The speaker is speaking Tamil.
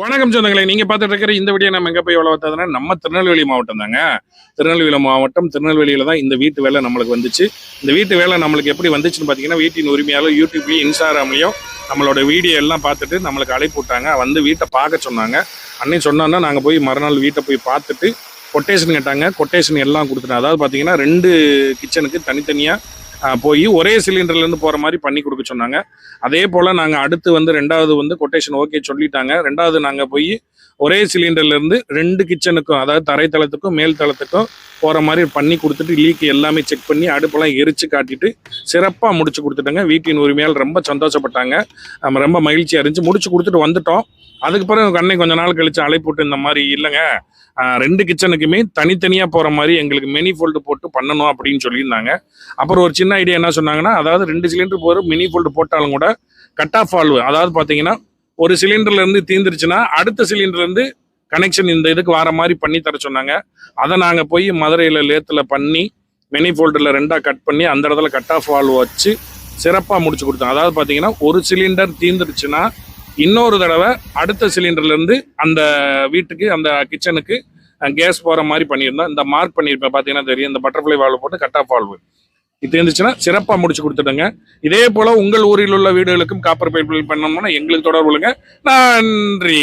வணக்கம் சொந்தங்களே, நீங்க பார்த்துட்டு இருக்கிற இந்த வீடியோ நம்ம எங்க போய் எவ்வளவு பார்த்ததுன்னா நம்ம திருநெல்வேலி மாவட்டம் தாங்க. திருநெல்வேலி மாவட்டம் திருநெல்வேலியில தான் இந்த வீட்டு வேலை நம்மளுக்கு வந்துச்சு. இந்த வீட்டு வேலை நம்மளுக்கு எப்படி வந்துச்சுன்னு பார்த்தீங்கன்னா, வீட்டின் உரிமையாளர் யூடியூப்லையும் இன்ஸ்டாகிராம்லையும் நம்மளோட வீடியோ எல்லாம் பார்த்துட்டு நம்மளுக்கு அழைப்பு விட்டாங்க. வந்து வீட்டை பார்க்க சொன்னாங்க. அன்னைக்கு சொன்னோன்னா நாங்கள் போய் மறுநாள் வீட்டை போய் பார்த்துட்டு கொட்டேஷன் கேட்டாங்க. கொட்டேஷன் எல்லாம் கொடுத்துட்டோம். அதாவது பார்த்தீங்கன்னா 2 கிச்சனுக்கு தனித்தனியாக போய் ஒரே சிலிண்டர்லேருந்து போகிற மாதிரி பண்ணி கொடுக்க சொன்னாங்க. அதே போல் நாங்கள் அடுத்து வந்து 2வது வந்து கொட்டேஷன் ஓகே சொல்லிட்டாங்க. 2வது நாங்கள் போய் ஒரே சிலிண்டர்லேருந்து 2 கிச்சனுக்கும், அதாவது தரைத்தளத்துக்கும் மேல் தளத்துக்கும் போகிற மாதிரி பண்ணி கொடுத்துட்டு லீக்கு எல்லாமே செக் பண்ணி அடுப்பெல்லாம் எரித்து காட்டிட்டு சிறப்பாக முடிச்சு கொடுத்துட்டோங்க. வீட்டின் உரிமையால் ரொம்ப சந்தோஷப்பட்டாங்க. நம்ம ரொம்ப மகிழ்ச்சியாக இருந்துச்சு. முடிச்சு கொடுத்துட்டு வந்துட்டோம். அதுக்கு பிறகு அன்னை கொஞ்ச நாள் கழிச்சு அழைப்பு விட்டு இந்த மாதிரி இல்லைங்க, 2 கிச்சனுக்குமே தனித்தனியாக போகிற மாதிரி எங்களுக்கு மினி ஃபோல்டு போட்டு பண்ணணும் அப்படின்னு சொல்லியிருந்தாங்க. அப்புறம் ஒரு சின்ன ஐடியா என்ன சொன்னாங்கன்னா, அதாவது 2 சிலிண்டர் போகிற மினி ஃபோல்டு போட்டாலும் கூட கட் ஆஃப் வால்வு, அதாவது பார்த்தீங்கன்னா ஒரு சிலிண்டர்லேருந்து தீர்ந்துருச்சுன்னா அடுத்த சிலிண்டர்லேருந்து கனெக்ஷன் இந்த இதுக்கு வர மாதிரி பண்ணி தர சொன்னாங்க. அதை நாங்கள் போய் மதுரையில் லேத்தில் பண்ணி மினி ஃபோல்டரில் 2ஆக கட் பண்ணி அந்த இடத்துல கட் ஆஃப் வால்வு வச்சு சிறப்பாக முடிச்சு கொடுத்தோம். அதாவது பார்த்தீங்கன்னா ஒரு சிலிண்டர் தீர்ந்துருச்சுன்னா இன்னொரு தடவை அடுத்த சிலிண்டர்லேருந்து அந்த வீட்டுக்கு அந்த கிச்சனுக்கு கேஸ் போகிற மாதிரி பண்ணியிருந்தோம். இந்த மார்க் பண்ணியிருப்பேன் பார்த்தீங்கன்னா தெரியும், இந்த பட்டர்ஃப்ளை வால்வு போட்டு கட் ஆஃப் வால்வு இது இருந்துச்சுன்னா சிறப்பாக முடிச்சு கொடுத்துடுங்க. இதே போல் உங்கள் ஊரில் உள்ள வீடுகளுக்கும் காப்பர் பைப் பண்ணணும்னா எங்களுக்கு தொடர்புங்க. நன்றி.